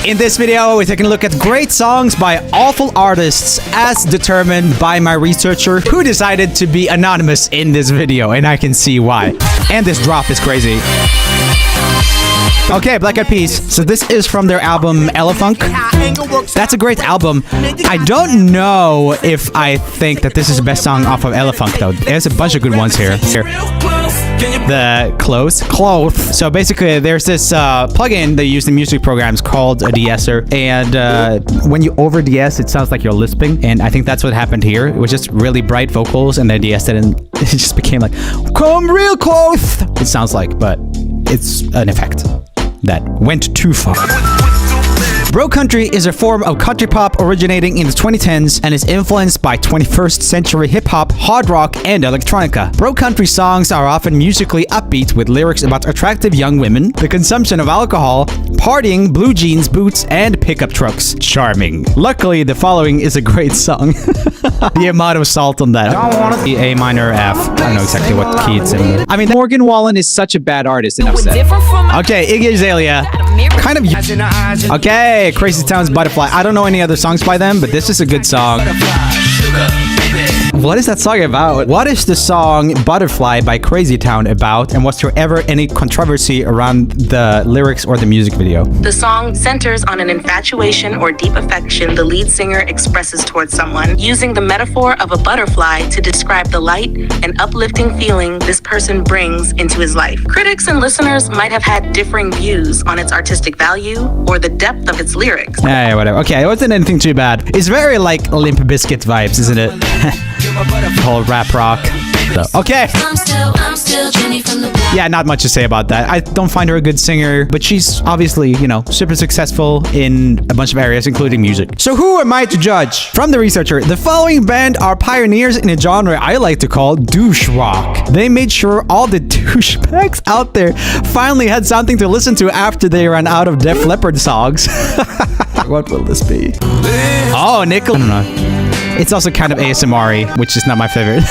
In this video, we're taking a look at great songs by awful artists as determined by my researcher who decided to be anonymous in this video, and I can see why. And this drop is crazy. Okay, Black Eyed Peas. So this is from their album Elefunk. That's a great album. I don't know if I think that this is the best song off of Elefunk though. There's a bunch of good ones here. The Close. So basically there's this plugin they use in music programs called a de-esser, and when you over de-ess it sounds like you're lisping, and I think that's what happened here. It was just really bright vocals and they de-essed it and it just became like come real close, it sounds like, but it's an effect that went too far. Bro country is a form of country pop originating in the 2010s and is influenced by 21st century hip-hop, hard rock, and electronica. Bro country songs are often musically upbeat with lyrics about attractive young women, the consumption of alcohol, partying, blue jeans, boots, and pickup trucks. Charming. Luckily, the following is a great song. The amount of salt on that. The A minor F. I don't know exactly what key it's in. I mean, Morgan Wallen is such a bad artist, enough said. Okay, Iggy Azalea. Kind of. Okay, Crazy Town's Butterfly. I don't know any other songs by them, but this is a good song. What is that song about? What is the song Butterfly by Crazy Town about? And was there ever any controversy around the lyrics or the music video? The song centers on an infatuation or deep affection the lead singer expresses towards someone, using the metaphor of a butterfly to describe the light and uplifting feeling this person brings into his life. Critics and listeners might have had differing views on its artistic value or the depth of its lyrics. Yeah, whatever. Okay, it wasn't anything too bad. It's very like Limp Bizkit vibes, isn't it? Whole rap rock. So, okay. Yeah, not much to say about that. I don't find her a good singer, but she's obviously, you know, super successful in a bunch of areas, including music. So who am I to judge? From the researcher, the following band are pioneers in a genre I like to call douche rock. They made sure all the douchebags out there finally had something to listen to after they ran out of Def Leppard songs. What will this be? Oh, Nickel. I don't know. It's also kind of ASMR-y, which is not my favorite.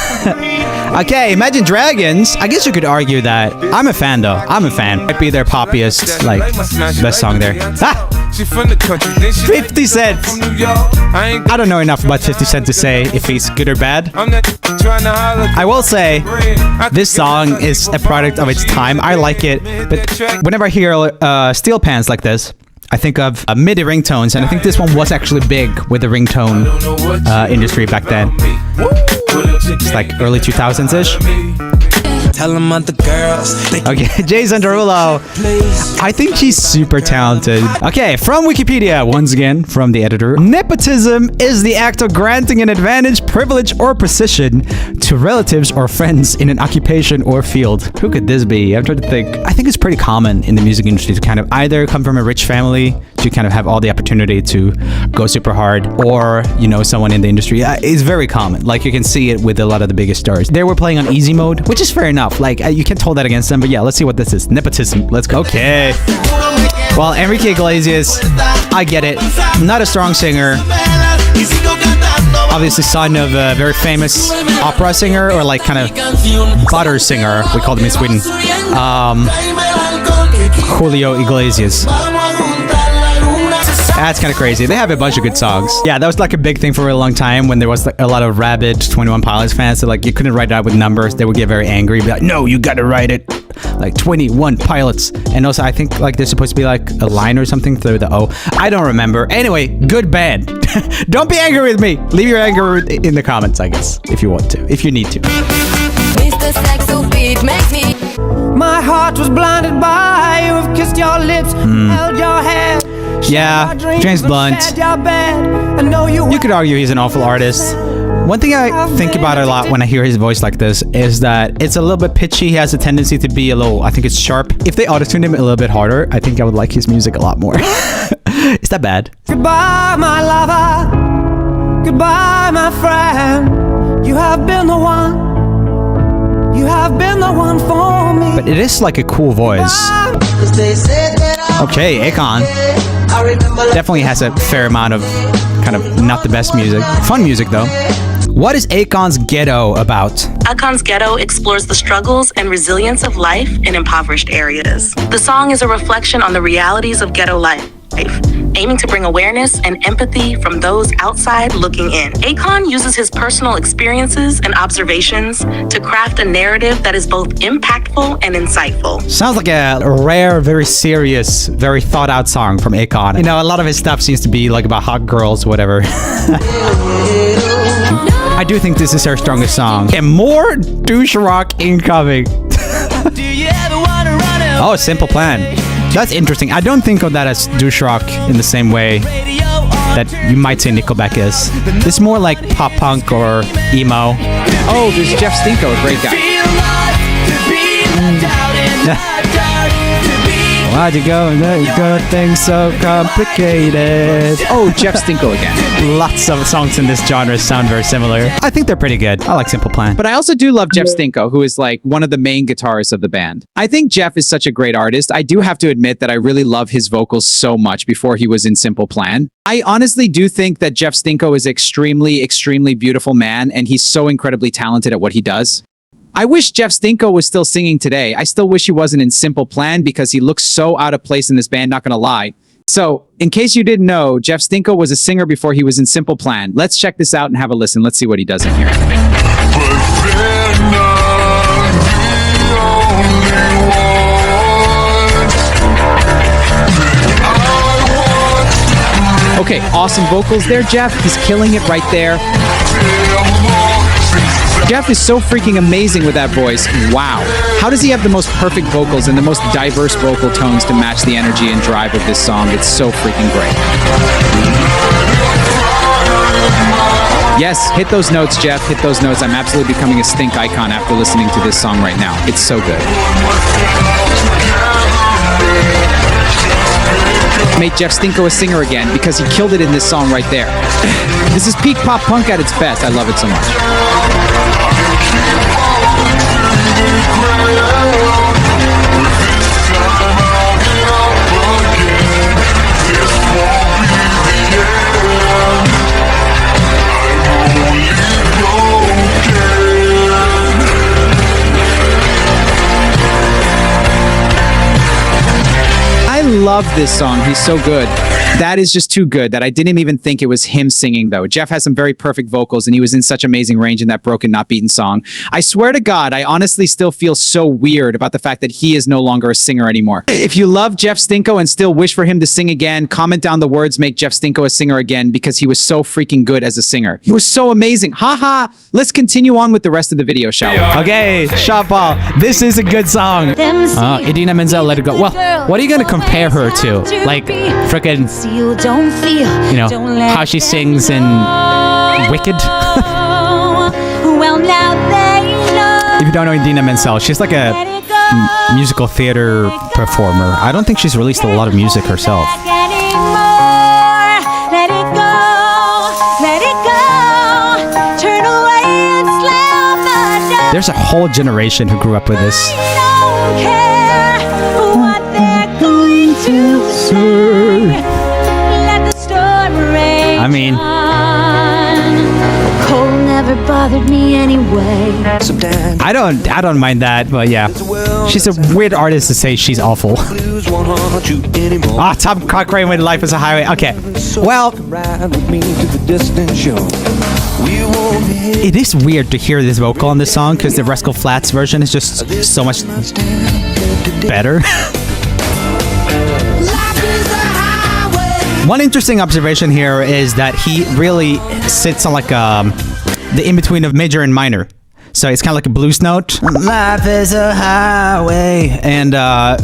Okay, Imagine Dragons. I guess you could argue that. I'm a fan, though. I'm a fan. Might be their poppiest, like, best song there. Ah! 50 Cent. I don't know enough about 50 Cent to say if he's good or bad. I will say, this song is a product of its time. I like it, but whenever I hear steel pans like this, I think of MIDI ringtones, and I think this one was actually big with the ringtone industry back then. It's like early 2000s-ish. Tell them other girls. Okay, Jason Derulo. I think she's super talented. Okay, from Wikipedia, once again, from the editor. Nepotism is the act of granting an advantage, privilege, or position to relatives or friends in an occupation or field. Who could this be? I'm trying to think. I think it's pretty common in the music industry to kind of either come from a rich family to kind of have all the opportunity to go super hard, or, you know, someone in the industry. It's very common. Like, you can see it with a lot of the biggest stars. They were playing on easy mode, which is fair enough. Like, you can't hold that against them, but yeah, let's see what this is. Nepotism. Let's go. Okay. Well, Enrique Iglesias, I get it. Not a strong singer. Obviously son of a very famous opera singer, or like kind of butter singer, we call them in Sweden. Julio Iglesias. That's kind of crazy. They have a bunch of good songs. Yeah, that was like a big thing for a long time when there was like a lot of rabid 21 Pilots fans. So like you couldn't write it out with numbers. They would get very angry. Be like, no, you got to write it like 21 Pilots. And also I think like there's supposed to be like a line or something through the O. I don't remember. Anyway, good band. Don't be angry with me. Leave your anger in the comments, I guess, if you want to, if you need to. Mr. Sexo Beat makes me. My heart was blinded by you. Have kissed your lips, held your hair. Yeah, James Blunt. You could argue he's an awful artist. One thing I think about a lot when I hear his voice like this is that it's a little bit pitchy. He has a tendency to be a little, I think it's sharp. If they auto-tuned him a little bit harder, I think I would like his music a lot more. Is that bad? Goodbye, my lover. Goodbye, my friend. You have been the one. You have been the one for me. But it is like a cool voice. Okay, Akon. Definitely has a fair amount of kind of not the best music. Fun music, though. What is Akon's Ghetto about? Akon's Ghetto explores the struggles and resilience of life in impoverished areas. The song is a reflection on the realities of ghetto life, aiming to bring awareness and empathy from those outside looking in. Akon uses his personal experiences and observations to craft a narrative that is both impactful and insightful. Sounds like a rare, very serious, very thought out song from Akon. You know, a lot of his stuff seems to be like about hot girls, whatever. I do think this is her strongest song. And more douche rock incoming. Oh, Simple Plan. That's interesting. I don't think of that as douche rock in the same way that you might say Nickelback is. It's more like pop punk or emo. Oh, there's Jeff Stinko, a great guy. Why'd you go and make things so complicated? Oh, Jeff Stinko again. Lots of songs in this genre sound very similar. I think they're pretty good. I like Simple Plan. But I also do love Jeff Stinko, who is like one of the main guitarists of the band. I think Jeff is such a great artist. I do have to admit that I really love his vocals so much before he was in Simple Plan. I honestly do think that Jeff Stinko is extremely, extremely beautiful man, and he's so incredibly talented at what he does. I wish Jeff Stinko was still singing today. I still wish he wasn't in Simple Plan because he looks so out of place in this band, not gonna lie. So, in case you didn't know, Jeff Stinko was a singer before he was in Simple Plan. Let's check this out and have a listen. Let's see what he does in here. Okay, awesome vocals there, Jeff. He's killing it right there. Jeff is so freaking amazing with that voice. Wow. How does he have the most perfect vocals and the most diverse vocal tones to match the energy and drive of this song? It's so freaking great. Yes, hit those notes, Jeff. Hit those notes. I'm absolutely becoming a stink icon after listening to this song right now. It's so good. Make Jeff Stinko a singer again because he killed it in this song right there. This is peak pop punk at its best. I love it so much. I love this song. He's so good. That is just too good that I didn't even think it was him singing, though. Jeff has some very perfect vocals, and he was in such amazing range in that Broken Not Beaten song. I swear to God, I honestly still feel so weird about the fact that he is no longer a singer anymore. If you love Jeff Stinko and still wish for him to sing again, comment down the words, make Jeff Stinko a singer again, because he was so freaking good as a singer. He was so amazing. Haha. Let's continue on with the rest of the video, shall we? Okay, Sean Paul, this is a good song. Idina Menzel, Let It Go. Well, what are you going to compare her to? Like, frickin', you know, how she sings in Wicked? If you don't know Idina Menzel, she's like a musical theater performer. I don't think she's released a lot of music herself. There's a whole generation who grew up with this. I mean, cold never bothered me anyway. I don't mind that, but yeah, she's a weird artist to say she's awful. Tom Cochrane with Life is a Highway. Okay, well, it is weird to hear this vocal on this song because the Rascal Flatts version is just so much better. One interesting observation here is that he really sits on like the in-between of major and minor. So it's kind of like a blues note. Life is a highway. And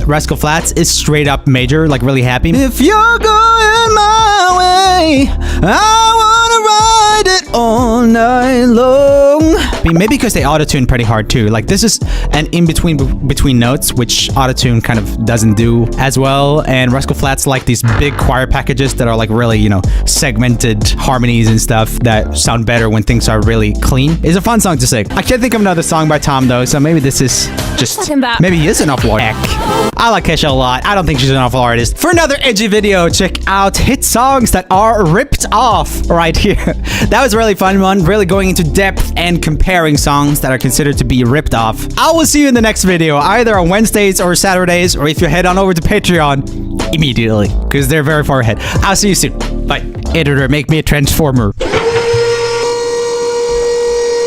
Rascal Flatts is straight up major, like really happy. If you're going my way, I wanna ride it all night long. I mean, maybe because they auto-tune pretty hard too. Like this is an in-between between notes, which auto-tune kind of doesn't do as well. And Rascal Flatts like these big choir packages that are like really, you know, segmented harmonies and stuff that sound better when things are really clean. It's a fun song to sing. I can't think of another song by Tom though, so maybe this is just, maybe he is an awful artist. I like Kesha a lot. I don't think she's an awful artist. For another edgy video, check out hit songs that are ripped off right here. That was a really fun one, really going into depth and comparing comparing songs that are considered to be ripped off. I will see you in the next video, either on Wednesdays or Saturdays, or if you head on over to Patreon immediately, because they're very far ahead. I'll see you soon. Bye. Editor, make me a transformer.